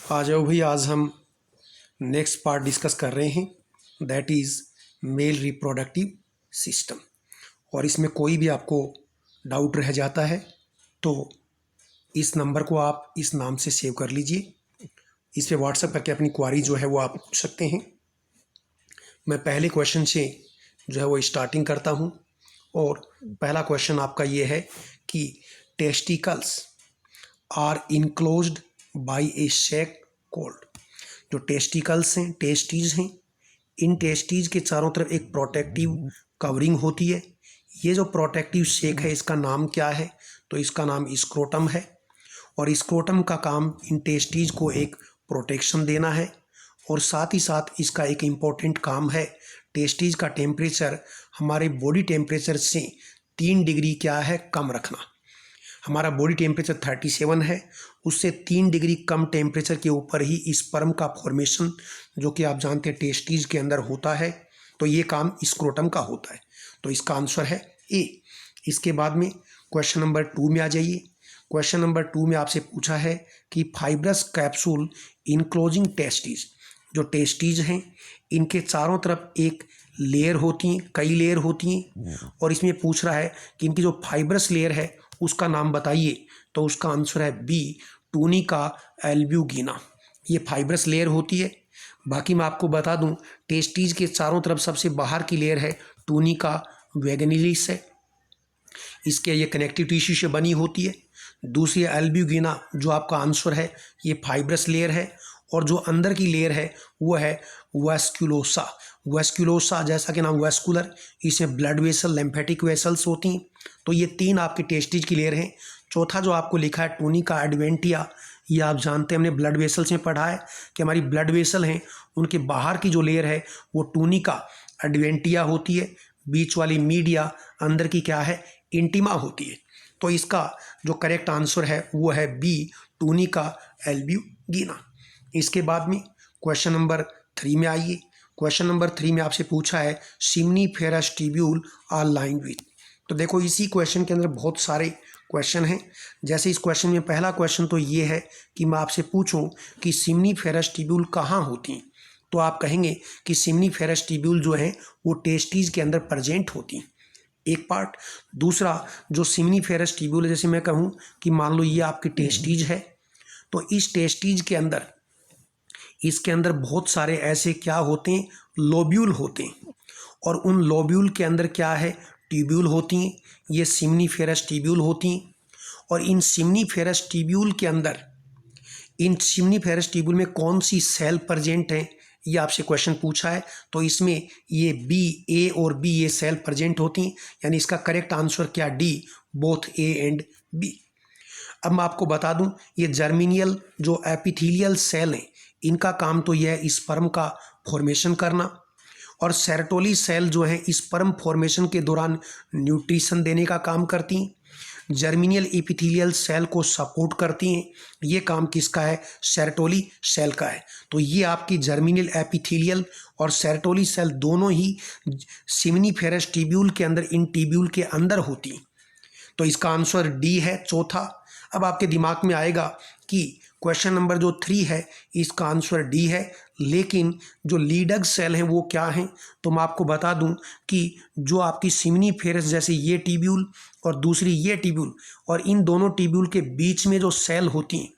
आ जाओ भाई, आज हम नेक्स्ट पार्ट डिस्कस कर रहे हैं, that is male reproductive system. और इसमें कोई भी आपको डाउट रह जाता है तो इस नंबर को आप इस नाम से सेव कर लीजिए। इस पे व्हाट्सएप करके अपनी क्वारी जो है वो आप पूछ सकते हैं। मैं पहले क्वेश्चन से जो है वो स्टार्टिंग करता हूँ। और पहला क्वेश्चन आपका ये है कि testicles are enclosed by a sac called. जो टेस्टिकल्स हैं, टेस्टीज हैं, इन टेस्टीज के चारों तरफ एक प्रोटेक्टिव कवरिंग होती है। ये जो प्रोटेक्टिव शेक है इसका नाम क्या है? तो इसका नाम स्क्रोटम है। और स्क्रोटम का काम इन टेस्टीज को एक प्रोटेक्शन देना है। और साथ ही साथ इसका एक इम्पोर्टेंट काम है, टेस्टीज का टेम्परेचर हमारे बॉडी टेम्परेचर से 3 डिग्री क्या है, कम रखना। हमारा बॉडी टेम्परेचर 37 है, उससे 3 डिग्री कम टेम्परेचर के ऊपर ही स्पर्म का फॉर्मेशन जो कि आप जानते हैं टेस्टीज के अंदर होता है। तो ये काम स्क्रोटम का होता है। तो इसका आंसर है ए। इसके बाद में क्वेश्चन नंबर 2 में आ जाइए। क्वेश्चन नंबर 2 में आपसे पूछा है कि फाइब्रस कैप्सूल इनक्लोजिंग टेस्टीज। जो टेस्टीज हैं इनके चारों तरफ एक लेयर होती हैं, कई लेयर होती हैं। और इसमें पूछ रहा है कि इनकी जो फाइब्रस लेयर है उसका नाम बताइए। तो उसका आंसर है बी, टूनिका एल्ब्यूगिना। ये फाइब्रस लेयर होती है। बाकी मैं आपको बता दूं, टेस्टीज के चारों तरफ सबसे बाहर की लेयर है टूनिका वैगिनिलिस है। इसके ये कनेक्टिव टिश्यू से बनी होती है। दूसरी एल्ब्यूगिना जो आपका आंसर है, ये फाइब्रस लेयर है। और जो अंदर की लेयर है वो है वैस्कुलोसा। वैस्कुलोसा जैसा कि नाम वैस्कुलर, इसमें ब्लड वेसल, लिम्फेटिक वेसल्स होती हैं। तो ये 3 आपकी टेस्टीज की लेयर हैं। चौथा जो आपको लिखा है टूनिका एडवेंटिया, ये आप जानते हैं, हमने ब्लड वेसल्स में पढ़ा है कि हमारी ब्लड वेसल हैं उनके बाहर की जो लेयर है वो टूनिका एडवेंटिया होती है। बीच वाली मीडिया, अंदर की क्या है, इंटिमा होती है। तो इसका जो करेक्ट आंसर है वो है बी, टूनिका एल्ब्यूगिना। इसके बाद में क्वेश्चन नंबर 3 में आइए। क्वेश्चन नंबर 3 में आपसे पूछा है सिम्निफेरस ट्यूब्यूल आर लाइंड विथ। तो देखो इसी क्वेश्चन के अंदर बहुत सारे क्वेश्चन हैं। जैसे इस क्वेश्चन में पहला क्वेश्चन तो ये है कि मैं आपसे पूछूं कि सिम्निफेरस ट्यूब्यूल कहाँ होती हैं। तो आप कहेंगे कि सिम्निफेरस ट्यूब्यूल जो है वो टेस्टीज के अंदर प्रेजेंट होती हैं, एक पार्ट। दूसरा, जो सिम्निफेरस ट्यूब्यूल है, जैसे मैं कहूँ कि मान लो ये आपकी टेस्टीज है, तो इस टेस्टीज के अंदर, इसके अंदर बहुत सारे ऐसे क्या होते हैं, लोब्यूल होते हैं। और उन लोब्यूल के अंदर क्या है, ट्यूब्यूल होती हैं। ये सिम्निफेरस ट्यूब्यूल होती हैं। और इन सिम्निफेरस ट्यूब्यूल के अंदर, इन सिम्निफेरस ट्यूब्यूल में कौन सी सेल प्रेजेंट है, ये आपसे क्वेश्चन पूछा है। तो इसमें ये बी, ए और बी ये सेल प्रेजेंट होती हैं। यानी इसका करेक्ट आंसर क्या, D, both A and B. अब मैं आपको बता दूं, ये जर्मिनियल जो एपिथेलियल सेल हैं इनका काम तो यह है स्पर्म का फॉर्मेशन करना। और सेरोटोली सेल जो है स्पर्म फॉर्मेशन के दौरान न्यूट्रिशन देने का काम करती हैं। जर्मिनियल एपिथेलियल सेल को सपोर्ट करती हैं। ये काम किसका है, सेरोटोली सेल का है। तो ये आपकी जर्मिनियल एपिथेलियल और सेरोटोली सेल दोनों ही सिम्निफेरस ट्यूब्यूल के अंदर, इन ट्यूब्यूल के अंदर होती हैं। तो इसका आंसर डी है, चौथा। अब आपके दिमाग में आएगा कि क्वेश्चन नंबर जो 3 है इसका आंसर डी है, लेकिन जो लीडग सेल हैं वो क्या हैं। तो मैं आपको बता दूं कि जो आपकी सिम्निफेरस जैसे ये ट्यूब्यूल और दूसरी ये ट्यूब्यूल, और इन दोनों ट्यूब्यूल के बीच में जो सेल होती हैं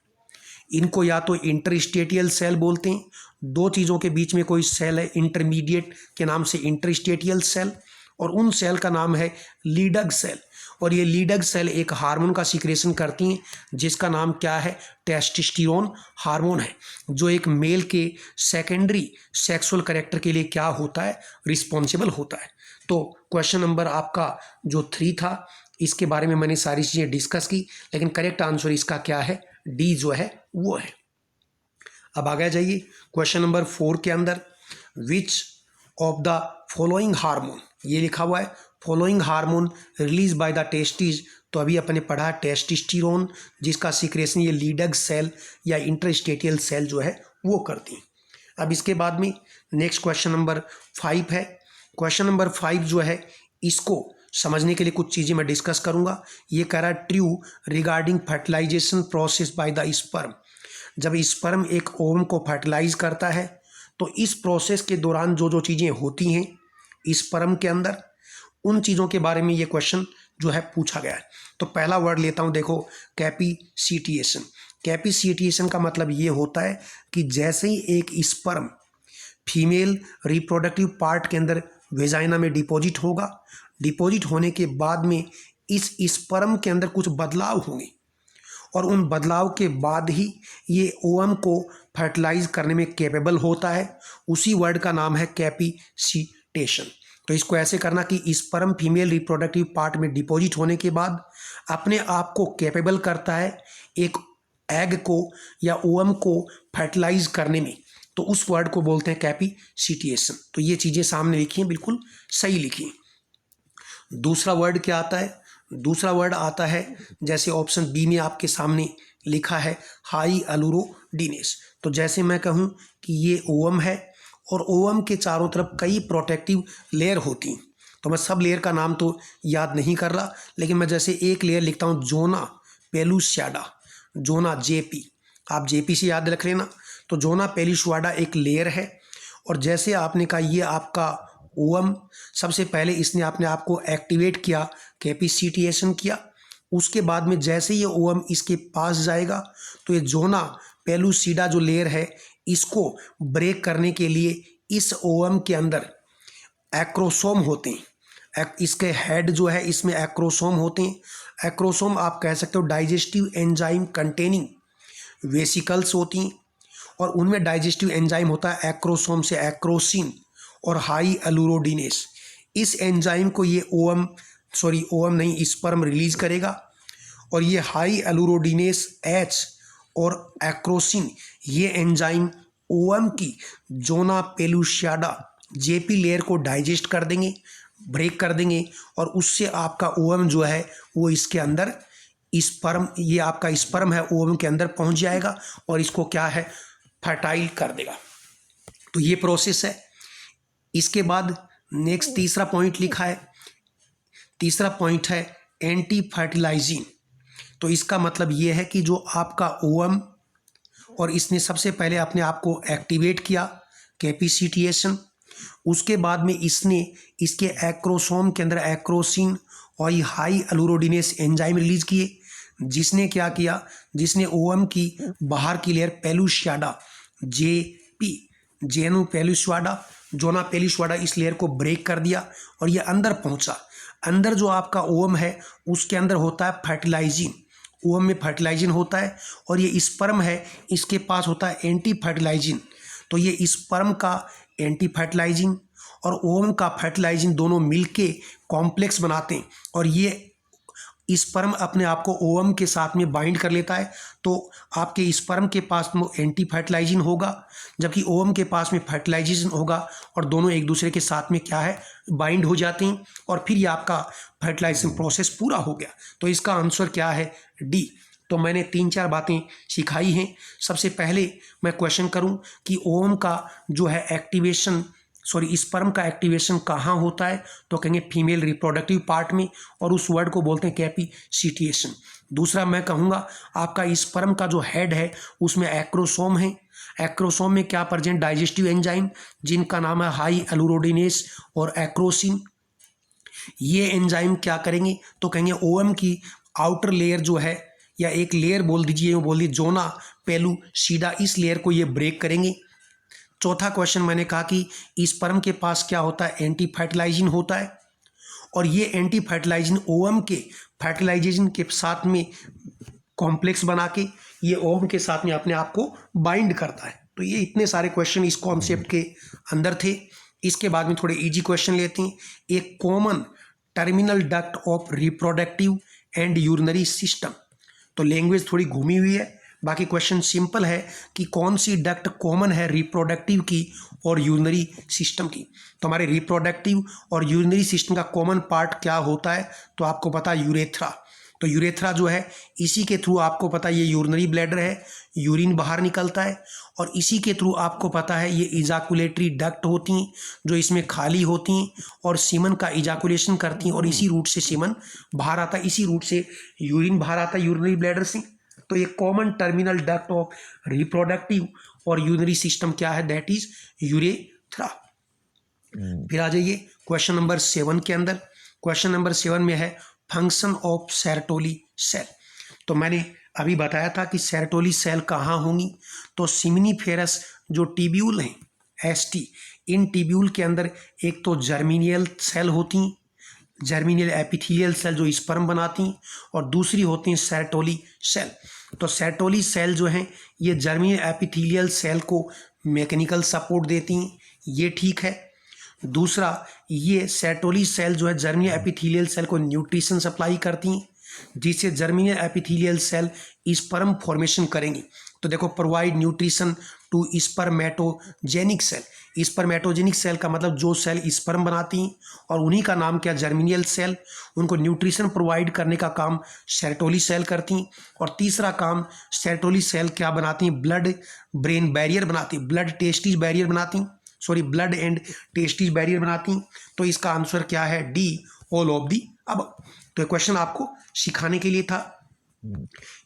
इनको या तो इंटरस्टेटियल सेल बोलते हैं। 2 चीज़ों के बीच में कोई सेल है इंटरमीडिएट के नाम से इंटरस्टेटियल सेल, और उन सेल का नाम है लीडग सेल। और ये लीडग सेल एक हार्मोन का सिक्रेशन करती हैं जिसका नाम क्या है, टेस्टोस्टेरोन हार्मोन है, जो एक मेल के सेकेंडरी सेक्सुअल कैरेक्टर के लिए क्या होता है, रिस्पॉन्सिबल होता है। तो क्वेश्चन नंबर आपका जो 3 था इसके बारे में मैंने सारी चीज़ें डिस्कस की, लेकिन करेक्ट आंसर इसका क्या है, डी जो है वो है। अब आगे जाइए क्वेश्चन नंबर 4 के अंदर, which of the following hormone, ये लिखा हुआ है following hormone release by the testis. तो अभी अपने पढ़ा टेस्टोस्टेरोन, जिसका सिक्रेशन ये लीडग सेल या इंटरस्टेटियल सेल जो है वो करती हैं। अब इसके बाद में नेक्स्ट क्वेश्चन नंबर 5 है। क्वेश्चन नंबर 5 जो है इसको समझने के लिए कुछ चीज़ें मैं डिस्कस करूंगा। ये कह रहा है true regarding fertilisation process by the sperm. जब स्पर्म एक ओवम को फर्टिलाइज करता है तो इस प्रोसेस के दौरान जो जो चीज़ें होती हैं स्पर्म के अंदर, उन चीज़ों के बारे में ये क्वेश्चन जो है पूछा गया है। तो पहला वर्ड लेता हूँ, देखो, कैपिसिटिएशन। कैपिसिटिएशन का मतलब ये होता है कि जैसे ही एक स्पर्म फीमेल रिप्रोडक्टिव पार्ट के अंदर वेजाइना में डिपॉजिट होगा, डिपॉजिट होने के बाद में इस स्पर्म के अंदर कुछ बदलाव होंगे और उन बदलाव के बाद ही ये ओवम को फर्टिलाइज करने में कैपेबल होता है। उसी वर्ड का नाम है कैपिसिटेशन। तो इसको ऐसे करना कि स्पर्म फीमेल रिप्रोडक्टिव पार्ट में डिपॉजिट होने के बाद अपने आप को कैपेबल करता है एक एग को या ओवम को फर्टिलाइज करने में, तो उस वर्ड को बोलते हैं कैपिसिटिएशन। तो ये चीज़ें सामने लिखी हैं, बिल्कुल सही लिखी हैं। दूसरा वर्ड क्या आता है? दूसरा वर्ड आता है, जैसे ऑप्शन बी में आपके सामने लिखा है, हाइअलुरोडिनेस। तो जैसे मैं कहूँ कि ये ओवम है और ओवम के चारों तरफ कई प्रोटेक्टिव लेयर होती हैं। तो मैं सब लेयर का नाम तो याद नहीं कर रहा, लेकिन मैं जैसे एक लेयर लिखता हूँ, जोना पेलुसियाडा, जोना जेपी, आप जेपी से याद रख लेना। तो जोना पेलुसियाडा एक लेयर है और जैसे आपने कहा ये आपका ओवम, सबसे पहले इसने अपने आप को एक्टिवेट किया, कैपिसिटिएशन किया। उसके बाद में जैसे ये ओवम इसके पास जाएगा तो ये जोना पेलुसिडा जो लेयर है, इसको ब्रेक करने के लिए इस ओवम के अंदर एक्रोसोम होते हैं। इसके हेड जो है इसमें एक्रोसोम होते हैं। एक्रोसोम आप कह सकते हो डाइजेस्टिव एंजाइम कंटेनिंग वेसिकल्स होती हैं और उनमें डाइजेस्टिव एंजाइम होता है एक्रोसोम से एक्रोसिन और हाइअलुरोडिनेस। इस एंजाइम को ये ओवम नहीं, स्पर्म रिलीज करेगा और ये हाइअलुरोडिनेस H और एक्रोसिन, ये एंजाइम ओवम की जोना पेलुसियाडा जेपी लेयर को डाइजेस्ट कर देंगे, ब्रेक कर देंगे और उससे आपका ओवम जो है वो इसके अंदर स्पर्म, ये आपका स्पर्म है ओवम के अंदर पहुंच जाएगा और इसको क्या है, फर्टाइल कर देगा। तो ये प्रोसेस है। इसके बाद नेक्स्ट तीसरा पॉइंट लिखा है, तीसरा पॉइंट है एंटी फर्टिलाइजिंग। तो इसका मतलब ये है कि जो आपका ओवम और इसने सबसे पहले अपने आप को एक्टिवेट किया, कैपिसिटिएशन, उसके बाद में इसने इसके एक्रोसोम के अंदर एक्रोसिन और ये हाइअलुरोडिनेस एंजाइम रिलीज किए, जिसने क्या किया, जिसने ओवम की बाहर की लेयर पेलुसियाडा जेपी, जेनु पेलुसियाडा, जोना पेलुसियाडा, इस लेयर को ब्रेक कर दिया और ये अंदर पहुंचा। अंदर जो आपका ओवम है उसके अंदर होता है फर्टिलाइजिंग, ओवम में फर्टिलाइजिंग होता है और ये स्पर्म है इसके पास होता है एंटी फर्टिलाइजिंग। तो ये स्पर्म का एंटी फर्टिलाइजिंग और ओवम का फर्टिलाइजिंग दोनों मिलके कॉम्प्लेक्स बनाते हैं और ये स्पर्म अपने आप को ओवम के साथ में बाइंड कर लेता है। तो आपके स्पर्म के पास में एंटी फर्टिलाइजिंग होगा जबकि ओवम के पास में फर्टिलाइजेशन होगा और दोनों एक दूसरे के साथ में क्या है, बाइंड हो जाते हैं और फिर ये आपका फर्टिलाइजेशन प्रोसेस पूरा हो गया। तो इसका आंसर क्या है, डी। तो मैंने 3-4 बातें सिखाई हैं। सबसे पहले मैं क्वेश्चन करूं कि ओवम का जो है एक्टिवेशन, स्पर्म का एक्टिवेशन कहाँ होता है, तो कहेंगे फीमेल रिप्रोडक्टिव पार्ट में और उस वर्ड को बोलते हैं कैपिसिटिएशन। दूसरा मैं कहूँगा आपका स्पर्म का जो हेड है उसमें एक्रोसोम है, एक्रोसोम में क्या प्रेजेंट, डाइजेस्टिव एंजाइम जिनका नाम है हाइअलुरोडिनेस और एक्रोसिन। ये एंजाइम क्या करेंगे, तो कहेंगे ओवम की आउटर लेयर जो है, या एक लेयर बोल दीजिए, बोल दीजिए जोना पेलुसिडा, इस लेयर को ये ब्रेक करेंगे। चौथा क्वेश्चन मैंने कहा कि स्पर्म के पास क्या होता है, एंटी फर्टिलाइजिंग होता है और ये एंटी फर्टिलाइजिंग ओवम के फर्टिलाइजेशन के साथ में कॉम्प्लेक्स बना के ये ओवम के साथ में अपने आप को बाइंड करता है। तो ये इतने सारे क्वेश्चन इस कॉन्सेप्ट के अंदर थे। इसके बाद में थोड़े इजी क्वेश्चन लेते हैं। एक common terminal duct of reproductive and urinary system. तो लैंग्वेज थोड़ी घूमी हुई है, बाकी क्वेश्चन सिंपल है कि कौन सी डक्ट कॉमन है रिप्रोडक्टिव की और यूरिनरी सिस्टम की। तो हमारे रिप्रोडक्टिव और यूरिनरी सिस्टम का कॉमन पार्ट क्या होता है, तो आपको पता है यूरेथ्रा। तो यूरेथ्रा जो है इसी के थ्रू आपको पता है ये यूरिनरी ब्लैडर है, यूरिन बाहर निकलता है और इसी के थ्रू आपको पता है ये इजाकुलेटरी डक्ट होती हैं जो इसमें खाली होती हैं और सीमन का इजाकुलेशन करती हैं और इसी रूट से सीमन बाहर आता है, इसी रूट से यूरिन बाहर आता है यूरिनरी ब्लैडर से। तो तो ये common terminal duct of reproductive और यूरिनरी सिस्टम क्या है, दैट इज यूरेथ्रा। फिर आ जाइए क्वेश्चन नंबर 7 के अंदर। क्वेश्चन नंबर 7 में है फंक्शन ऑफ सेरोटोली सेल। तो मैंने अभी बताया था कि सेरोटोली सेल कहाँ होंगी, तो सिमिनीफेरस जो टिब्यूल हैं एसटी, इन टिब्यूल के अंदर एक तो जर्मिनियल सेल होती हैं, जर्मिनियल एपिथेलियल सेल जो स्पर्म बनाती हैं, और दूसरी होती हैं सेरोटोली सेल। तो सेरोटोली सेल जो हैं ये जर्मिनियल एपिथेलियल सेल को मैकेनिकल सपोर्ट देती हैं, ये ठीक है। दूसरा, ये सेरोटोली सेल जो है जर्मिनियल एपिथेलियल सेल को न्यूट्रिशन सप्लाई करती हैं, जिससे germinal epithelial cell sperm formation करेंगी। तो देखो, provide nutrition to spermatogenic cell. Spermatogenic cell का मतलब जो सेल स्पर्म बनाती हैं, और उन्हीं का नाम क्या, जर्मिनियल सेल। उनको न्यूट्रिशन प्रोवाइड करने का काम सेरोटोली सेल करती हैं। और तीसरा काम सेरोटोली सेल क्या बनाती हैं, ब्लड ब्रेन बैरियर बनाती हैं, ब्लड टेस्टिज बैरियर बनाती हैं, ब्लड एंड टेस्टिज बैरियर बनाती हैं। तो इसका आंसर क्या है, डी, ऑल ऑफ दी अब। तो ये क्वेश्चन आपको सिखाने के लिए था।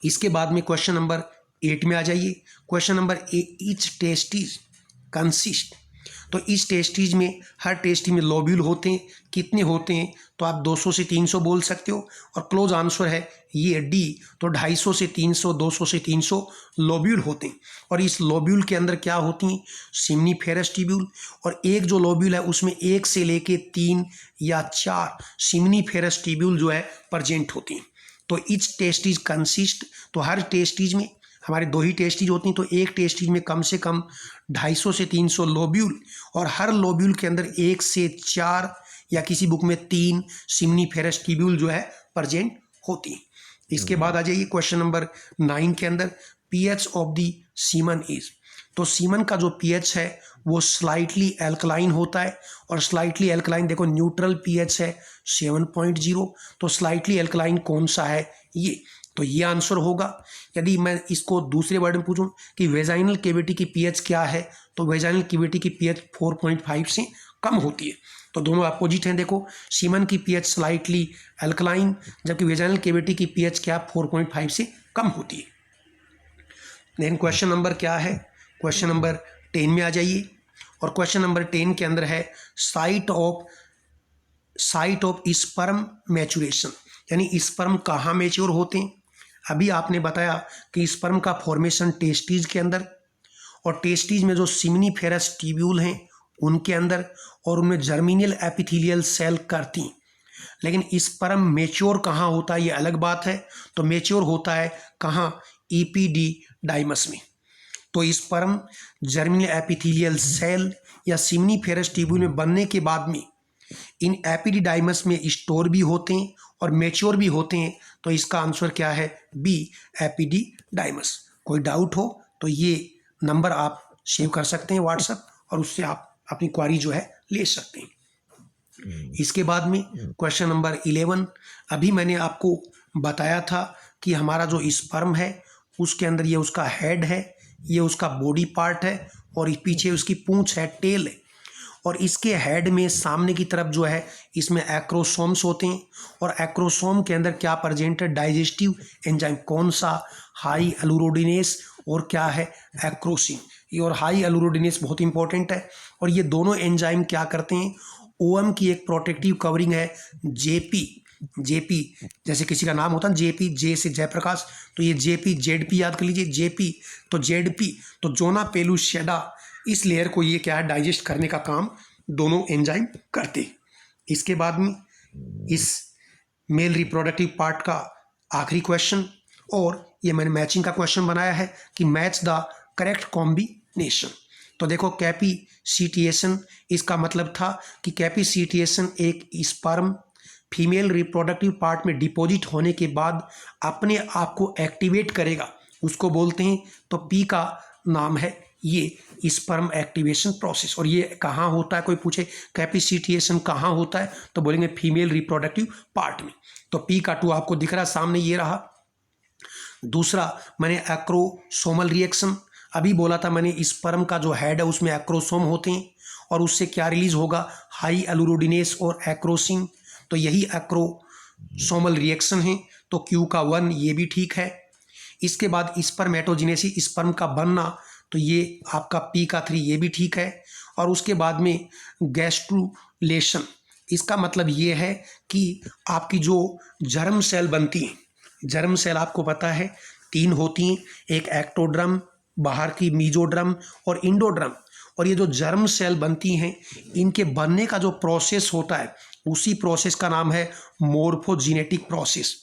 इसके बाद में क्वेश्चन नंबर 8 में आ जाइए। Question number 8, each testes consist. तो इस टेस्टिज में, हर टेस्टिज में लोब्यूल होते हैं, कितने होते हैं, तो आप 200 से 300 बोल सकते हो। और क्लोज आंसर है ये डी, तो 250 से 300, 200 से 300 लोब्यूल होते हैं। और इस लोब्यूल के अंदर क्या होती हैं, सिम्निफेरस ट्यूब्यूल, और एक जो लोब्यूल है उसमें 1 से लेके 3 या 4 सिम्निफेरस ट्यूब्यूल जो है प्रेजेंट होती हैं। तो इच टेस्टिज कंसिस्ट, तो हर टेस्टिज में, हमारे 2 ही टेस्टिज होती हैं, तो एक टेस्टिज में कम से कम 250 से 300 लोब्यूल, और हर लोब्यूल के अंदर 1 से 4 या किसी बुक में 3 सिम्निफेरस ट्यूब्यूल जो है प्रेजेंट होती हैं। इसके बाद आ जाइए क्वेश्चन नंबर 9 के अंदर, pH of the semen is. तो सीमन का जो पीएच है वो स्लाइटली एल्कलाइन होता है, और स्लाइटली एल्कलाइन देखो, न्यूट्रल पीएच है 7.0, तो स्लाइटली एल्कलाइन कौन सा है, ये, तो ये आंसर होगा। यदि मैं इसको दूसरे वर्ड में पूछूं कि वेजाइनल कैविटी की पीएच क्या है, तो वेजाइनल कैविटी की पीएच 4.5 से कम होती है। तो दोनों अपोजिट हैं। देखो, सीमन की पीएच स्लाइटली एल्कलाइन, जबकि वेजाइनल कैविटी की पीएच क्या 4.5 से कम होती है। देन क्वेश्चन नंबर क्या है, क्वेश्चन नंबर 10 में आ जाइए। और क्वेश्चन नंबर 10 के अंदर है साइट ऑफ स्पर्म मैचुरेशन, यानी स्पर्म कहाँ मैच्योर होते हैं। अभी आपने बताया कि स्पर्म का फॉर्मेशन टेस्टिज के अंदर, और टेस्टिज में जो सिम्निफेरस ट्यूब्यूल हैं उनके अंदर, और उनमें जर्मिनियल एपिथेलियल सेल करती हैं। लेकिन स्पर्म मैच्योर कहाँ होता है, ये अलग बात है। तो मैच्योर होता है कहाँ, ईपीडी-डाइमस में। तो स्पर्म जर्मिनियल एपिथेलियल सेल या सिम्निफेरस ट्यूब्यूल में बनने के बाद में इन एपिडिडाइमस में स्टोर भी होते हैं और मैच्योर भी होते हैं। तो इसका आंसर क्या है, बी, एपिडिडाइमस। कोई डाउट हो तो ये नंबर आप सेव कर सकते हैं व्हाट्सएप, और उससे आप अपनी क्वारी जो है ले सकते हैं। इसके बाद में क्वेश्चन नंबर 11, अभी मैंने आपको बताया था कि हमारा जो स्पर्म है उसके अंदर ये उसका हेड है, ये उसका बॉडी पार्ट है, और पीछे उसकी पूंछ है, टेल है। और इसके हेड में सामने की तरफ जो है इसमें एक्रोसोम्स होते हैं, और एक्रोसोम के अंदर क्या प्रेजेंट है, डाइजेस्टिव एंजाइम। कौन सा, हाई एलुरोडिनेस, और क्या है, एक्रोसिन। ये और हाई एलुरोडिनेस बहुत इंपॉर्टेंट है। और ये दोनों एंजाइम क्या करते हैं, ओएम की एक प्रोटेक्टिव कवरिंग है जेपी, जैसे किसी का नाम होता है जेपी, जे से जयप्रकाश, तो ये जेपी, जेडपी याद कर लीजिए, जेपी तो जेडपी, तो जोना पेलुशेडा, इस लेयर को ये क्या है, डाइजेस्ट करने का काम दोनों एंजाइम करते हैं। इसके बाद में इस मेल रिप्रोडक्टिव पार्ट का आखिरी क्वेश्चन, और ये मैंने मैचिंग का क्वेश्चन बनाया है कि मैच द करेक्ट कॉम्बिनेशन। तो देखो, कैपिसिटिएशन, इसका मतलब था कि कैपिसिटिएशन एक स्पर्म फीमेल रिप्रोडक्टिव पार्ट में डिपॉजिट होने के बाद अपने आप को एक्टिवेट करेगा, उसको बोलते हैं। तो पी का नाम है ये स्पर्म एक्टिवेशन प्रोसेस। और ये कहाँ होता है, कोई पूछे कैपिसिटिएशन कहाँ होता है, तो बोलेंगे फीमेल रिप्रोडक्टिव पार्ट में। तो पी का 2 आपको दिख रहा सामने, ये रहा। दूसरा मैंने एक्रोसोमल रिएक्शन अभी बोला था मैंने, स्पर्म का जो हेड है उसमें एक्रोसोम होते हैं, और उससे क्या रिलीज होगा, हाई एलुरोडिनेस और एक्रोसिन। तो यही एक्रोसोमल रिएक्शन है। तो क्यू का 1 ये भी ठीक है। इसके बाद स्पर्मेटोजेनेसिस, स्पर्म का बनना, तो ये आपका पी का 3 ये भी ठीक है। और उसके बाद में गैस्ट्रुलेशन, इसका मतलब ये है कि आपकी जो जर्म सेल बनती हैं, जर्म सेल आपको पता है 3 होती हैं, एक एक्टोड्रम, बाहर की मीजोड्रम और इंडोड्रम। और ये जो जर्म सेल बनती हैं, इनके बनने का जो प्रोसेस होता है, उसी प्रोसेस का नाम है मोर्फोजेनेटिक प्रोसेस।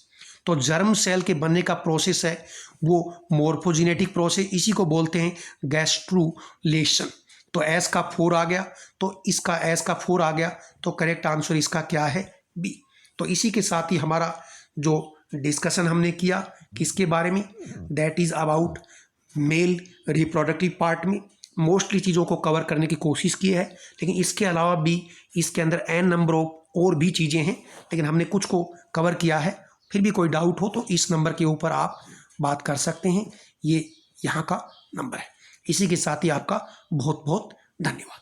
तो जर्म सेल के बनने का प्रोसेस है वो मोर्फोजेनेटिक प्रोसेस, इसी को बोलते हैं गैस्ट्रुलेशन। तो एस का 4 आ गया, तो इसका एस का 4 आ गया, तो करेक्ट आंसर इसका क्या है? बी। तो इसी के साथ ही हमारा जो डिस्कशन हमने किया किसके बारे में, that is about male reproductive part में मोस्टली चीज़ों को कवर करने की कोशिश की है, लेकिन इसके अलावा भी इसके अंदर एन नंबर ऑफ और भी चीज़ें हैं, लेकिन हमने कुछ को कवर किया है। फिर भी कोई डाउट हो तो इस नंबर के ऊपर आप बात कर सकते हैं, ये यहाँ का नंबर है। इसी के साथ ही आपका बहुत बहुत धन्यवाद।